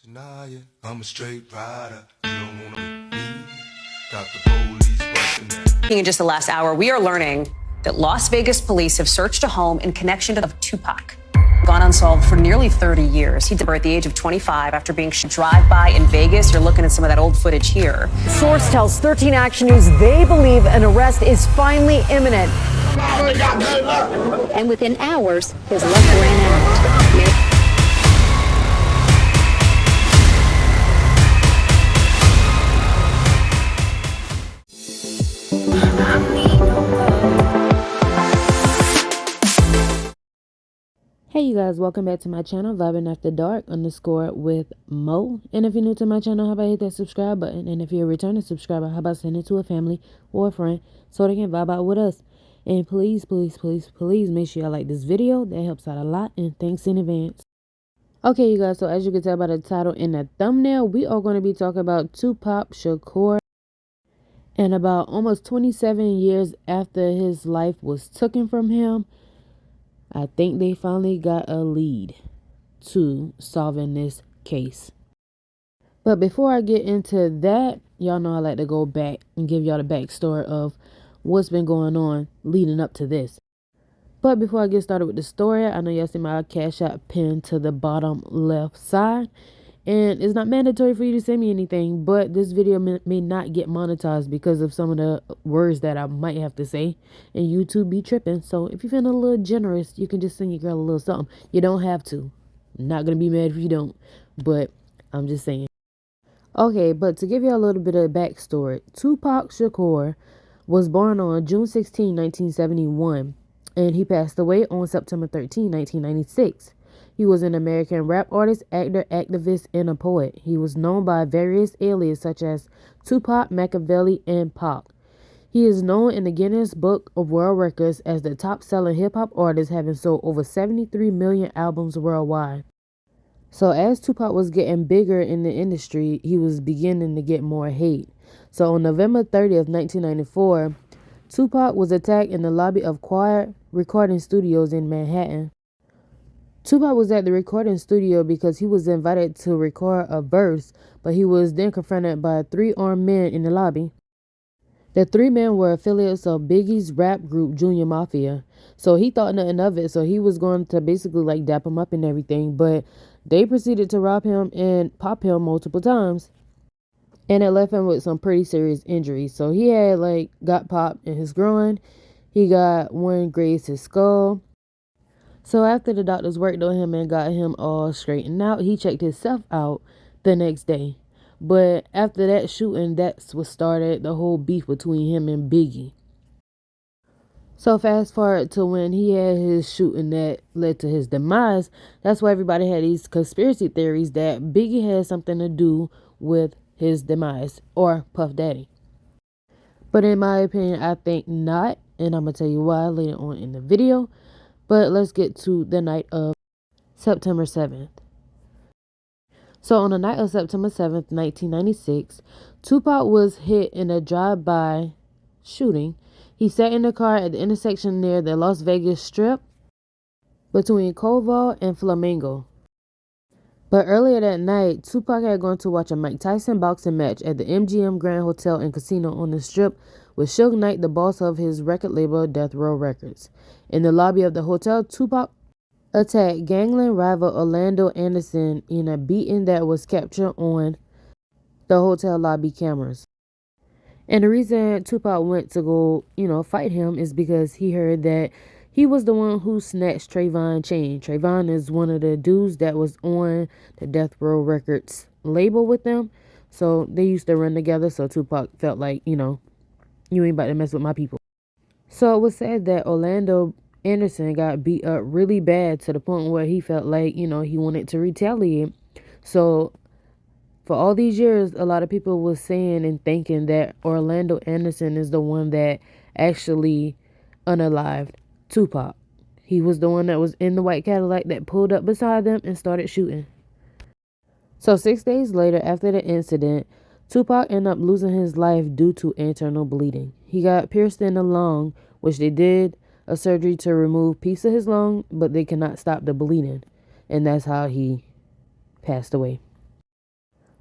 Deny it, I'm a straight rider. You don't wanna be me. Got the police busting that. In just the last hour, we are learning that Las Vegas police have searched a home in connection to Tupac. Gone unsolved for nearly 30 years. He died at the age of 25 after being drive-by in Vegas. You're looking at some of that old footage here. Source tells 13 Action News they believe an arrest is finally imminent. And within hours, his luck ran out. Hey you guys, welcome back to my channel, Vibing After Dark _with Mo. And if you're new to my channel, how about hit that subscribe button? And if you're a returning subscriber, how about send it to a family or a friend so they can vibe out with us? And please make sure y'all like this video. That helps out a lot, and thanks in advance. Okay you guys, so as you can tell by the title and the thumbnail, we are going to be talking about Tupac Shakur. And about almost 27 years after his life was taken from him, I think they finally got a lead to solving this case. But before I get into that, y'all know I like to go back and give y'all the backstory of what's been going on leading up to this. But before I get started with the story, I know y'all see my Cash App pinned to the bottom left side. And it's not mandatory for you to send me anything, but this video may not get monetized because of some of the words that I might have to say, and YouTube be tripping. So if you're feeling a little generous, you can just send your girl a little something. You don't have to. I'm not going to be mad if you don't, but I'm just saying. Okay, but to give you a little bit of backstory, Tupac Shakur was born on June 16, 1971, and he passed away on September 13, 1996. He was an American rap artist, actor, activist, and a poet. He was known by various aliases such as Tupac, Machiavelli, and Pac. He is known in the Guinness Book of World Records as the top-selling hip-hop artist, having sold over 73 million albums worldwide. So as Tupac was getting bigger in the industry, he was beginning to get more hate. So on November 30th, 1994, Tupac was attacked in the lobby of Quiet Recording Studios in Manhattan. Tupac was at the recording studio because he was invited to record a verse, but he was then confronted by 3 armed men in the lobby. The 3 men were affiliates of Biggie's rap group Junior Mafia, so he thought nothing of it, so he was going to basically like dap him up and everything, but they proceeded to rob him and pop him multiple times, and it left him with some pretty serious injuries. So he had got popped in his groin, he got one grazed his skull. So after the doctors worked on him and got him all straightened out, he checked himself out the next day. But after that shooting, that's what started the whole beef between him and Biggie. So fast forward to when he had his shooting that led to his demise, that's why everybody had these conspiracy theories that Biggie had something to do with his demise, or Puff Daddy. But in my opinion, I think not, and I'm going to tell you why later on in the video. But let's get to the night of September 7th. So on the night of September 7th, 1996, Tupac was hit in a drive-by shooting. He sat in the car at the intersection near the Las Vegas Strip between Koval and Flamingo. But earlier that night, Tupac had gone to watch a Mike Tyson boxing match at the MGM Grand Hotel and Casino on the Strip with Suge Knight, the boss of his record label Death Row Records. In the lobby of the hotel, Tupac attacked gangland rival Orlando Anderson in a beating that was captured on the hotel lobby cameras. And the reason Tupac went to go, fight him is because he heard that he was the one who snatched Trayvon's chain. Trayvon is one of the dudes that was on the Death Row Records label with them. So they used to run together. So Tupac felt like, you ain't about to mess with my people. So it was said that Orlando Anderson got beat up really bad to the point where he felt like, he wanted to retaliate. So for all these years, a lot of people was saying and thinking that Orlando Anderson is the one that actually unalived Tupac. He was the one that was in the white Cadillac that pulled up beside them and started shooting. So 6 days later, after the incident, Tupac ended up losing his life due to internal bleeding. He got pierced in the lung, which they did a surgery to remove a piece of his lung, but they cannot stop the bleeding. And that's how he passed away.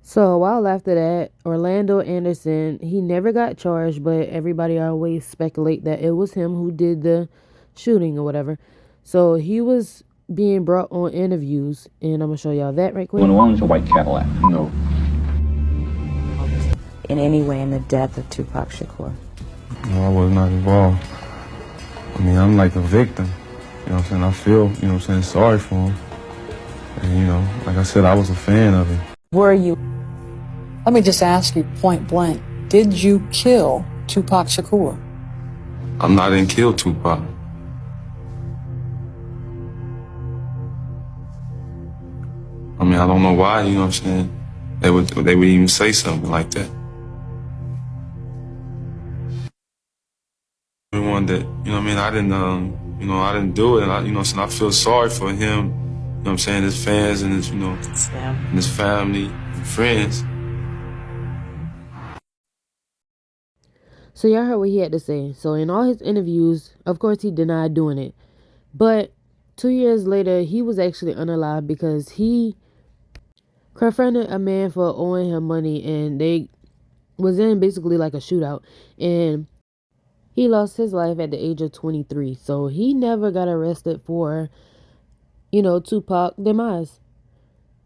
So a while after that, Orlando Anderson, he never got charged, but everybody always speculate that it was him who did the shooting or whatever. So he was being brought on interviews, and I'm gonna show y'all that right quick. When one was a white Cadillac. No. In any way in the death of Tupac Shakur? No, I was not involved. I mean, I'm like a victim. You know what I'm saying? I feel, you know what I'm saying, sorry for him. And, you know, like I said, I was a fan of him. Were you? Let me just ask you point blank, did you kill Tupac Shakur? I didn't kill Tupac. I mean, I don't know why, you know what I'm saying, they would even say something like that. Everyone that, you know what I mean, I didn't do it, and I, you know what I'm saying, I feel sorry for him, you know what I'm saying, his fans and his, you know, and his family and friends. So y'all heard what he had to say. So in all his interviews, of course he denied doing it. But 2 years later, he was actually unalive because he confronted a man for owing him money, and they was in basically like a shootout, and he lost his life at the age of 23. So he never got arrested for, you know, Tupac demise,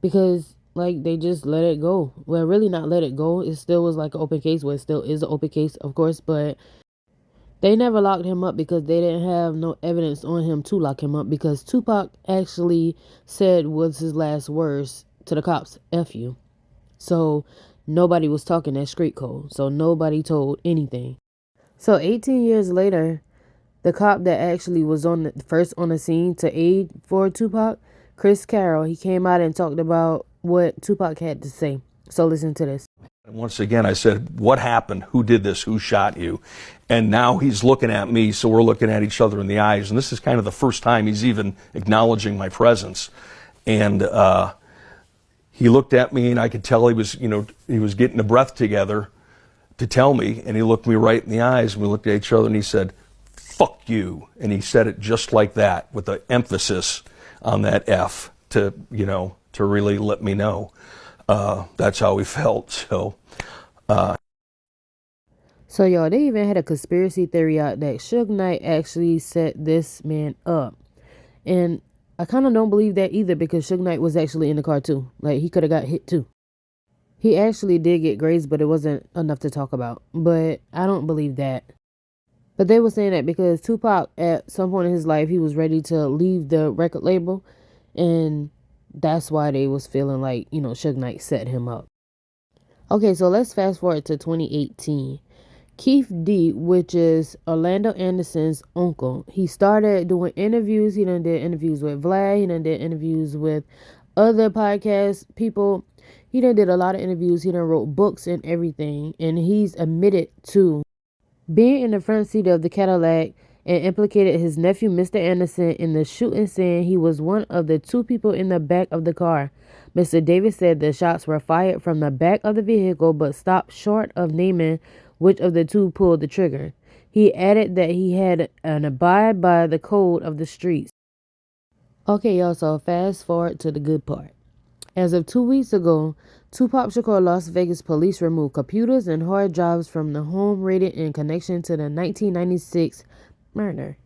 because like they just let it go. Well, really not let it go. It still was like an open case. Well, it still is an open case, of course, but they never locked him up because they didn't have no evidence on him to lock him up, because Tupac actually said was his last words to the cops, F you. So nobody was talking that street code. So nobody told anything. So 18 years later, the cop that actually was first on the scene to aid for Tupac, Chris Carroll, he came out and talked about what Tupac had to say. So listen to this. Once again, I said, what happened? Who did this? Who shot you? And now he's looking at me, so we're looking at each other in the eyes. And this is kind of the first time he's even acknowledging my presence. And he looked at me, and I could tell he was, you know, he was getting the breath together to tell me. And he looked me right in the eyes, and we looked at each other, and he said, fuck you. And he said it just like that, with the emphasis on that F to, you know, to really let me know. That's how we felt. So y'all, they even had a conspiracy theory out that Suge Knight actually set this man up. And I kind of don't believe that either, because Suge Knight was actually in the car too. Like, he could have got hit too. He actually did get grazed, but it wasn't enough to talk about. But I don't believe that. But they were saying that because Tupac, at some point in his life, he was ready to leave the record label. And that's why they was feeling like, you know, Suge Knight set him up. Okay, so let's fast forward to 2018. Keith D, which is Orlando Anderson's uncle, he started doing interviews. He done did interviews with Vlad. He done did interviews with other podcast people. He done did a lot of interviews. He done wrote books and everything. And he's admitted to being in the front seat of the Cadillac and implicated his nephew, Mr. Anderson, in the shooting, saying he was one of the two people in the back of the car. Mr. Davis said the shots were fired from the back of the vehicle, but stopped short of naming which of the two pulled the trigger. He added that he had an abide by the code of the streets. Okay, y'all, so fast forward to the good part. As of 2 weeks ago, Tupac Shakur Las Vegas police removed computers and hard drives from the home raided in connection to the 1996 murder.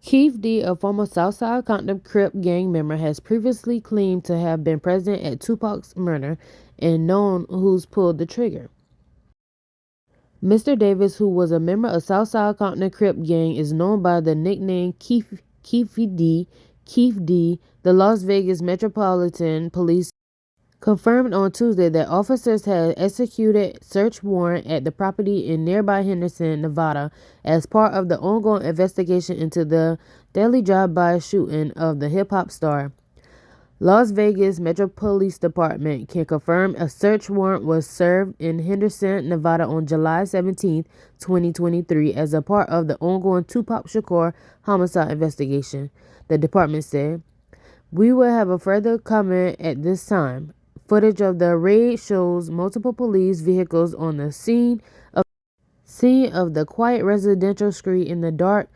Keith D, a former Southside Compton Crip gang member, has previously claimed to have been present at Tupac's murder and known who's pulled the trigger. Mr. Davis, who was a member of Southside Compton Crip gang, is known by the nickname Keith D. The Las Vegas Metropolitan Police confirmed on Tuesday that officers had executed search warrant at the property in nearby Henderson, Nevada, as part of the ongoing investigation into the deadly drive-by shooting of the hip-hop star. Las Vegas Metro Police Department can confirm a search warrant was served in Henderson, Nevada on July 17, 2023, as a part of the ongoing Tupac Shakur homicide investigation, the department said. We will have a further comment at this time. Footage of the raid shows multiple police vehicles on the scene of the quiet residential street in the dark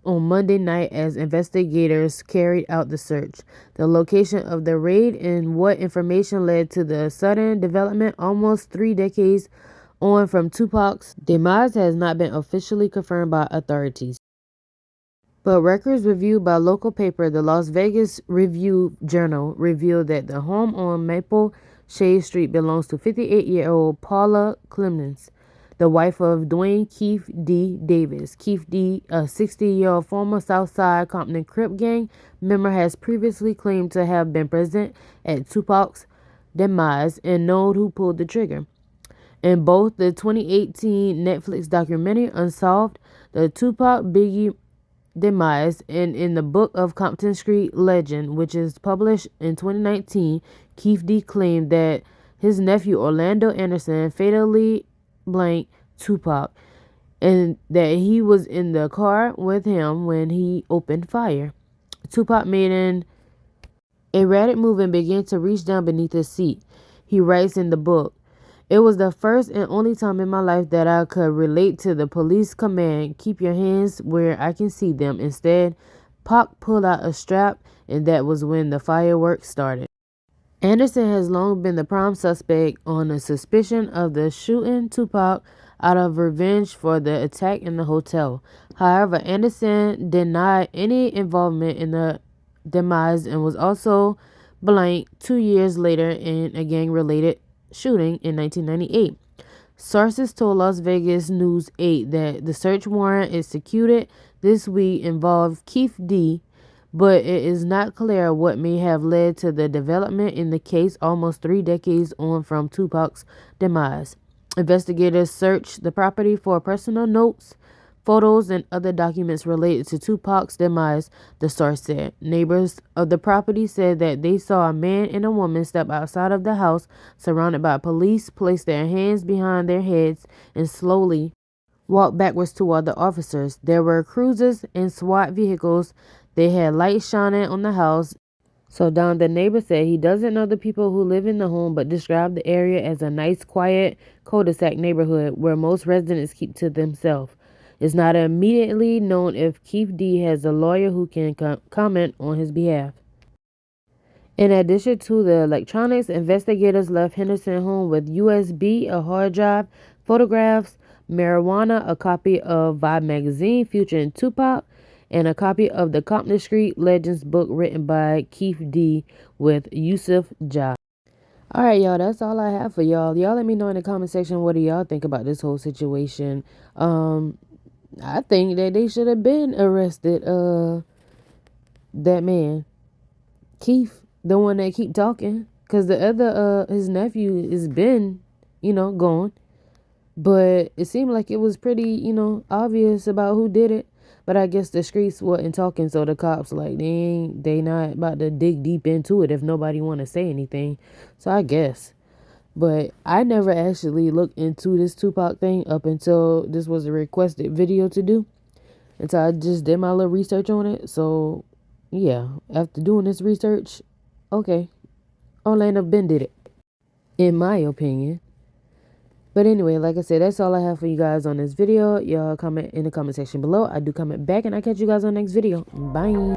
on Monday night as investigators carried out the search. The location of the raid and what information led to the sudden development almost 3 decades on from Tupac's demise has not been officially confirmed by authorities. But records reviewed by local paper, the Las Vegas Review-Journal, revealed that the home on Maple Shade Street belongs to 58-year-old Paula Clemens, the wife of Dwayne Keith D. Davis. Keith D., a 60-year-old former Southside Compton Crip gang member, has previously claimed to have been present at Tupac's demise and known who pulled the trigger. In both the 2018 Netflix documentary Unsolved, the Tupac Biggie demise, and in the book of Compton Street Legend, which is published in 2019, Keith D. claimed that his nephew Orlando Anderson fatally blanked Tupac and that he was in the car with him when he opened fire. Tupac made an erratic move and began to reach down beneath his seat. He writes in the book, "It was the first and only time in my life that I could relate to the police command, keep your hands where I can see them. Instead, Pac pulled out a strap, and that was when the fireworks started." Anderson has long been the prime suspect on a suspicion of the shooting Tupac out of revenge for the attack in the hotel. However, Anderson denied any involvement in the demise and was also blanked 2 years later in a gang-related shooting in 1998. Sources told Las Vegas News 8 that the search warrant executed this week involved Keith D., but it is not clear what may have led to the development in the case almost 3 decades on from Tupac's demise. Investigators searched the property for personal notes, photos, and other documents related to Tupac's demise, the source said. Neighbors of the property said that they saw a man and a woman step outside of the house, surrounded by police, place their hands behind their heads, and slowly walk backwards toward the officers. There were cruisers and SWAT vehicles. They had lights shining on the house. So Don, the neighbor, said he doesn't know the people who live in the home, but described the area as a nice, quiet cul-de-sac neighborhood where most residents keep to themselves. It's not immediately known if Keith D. has a lawyer who can comment on his behalf. In addition to the electronics, investigators left Henderson home with USB, a hard drive, photographs, marijuana, a copy of Vibe magazine featuring Tupac, and a copy of the Compton Street Legends book written by Keith D. with Yusuf Ja. Alright, y'all, that's all I have for y'all. Y'all let me know in the comment section what do y'all think about this whole situation. I think that they should have been arrested that man, Keith, the one that keep talking, because the other his nephew has been, gone. But it seemed like it was pretty, obvious about who did it. But I guess the streets wasn't talking, so the cops they not about to dig deep into it if nobody want to say anything. So I guess. But I never actually looked into this Tupac thing up until this was a requested video to do. And so I just did my little research on it. So yeah, after doing this research, okay, Orlando Ben did it, in my opinion. But anyway, like I said, that's all I have for you guys on this video. Y'all comment in the comment section below. I do comment back, and I catch you guys on the next video. Bye.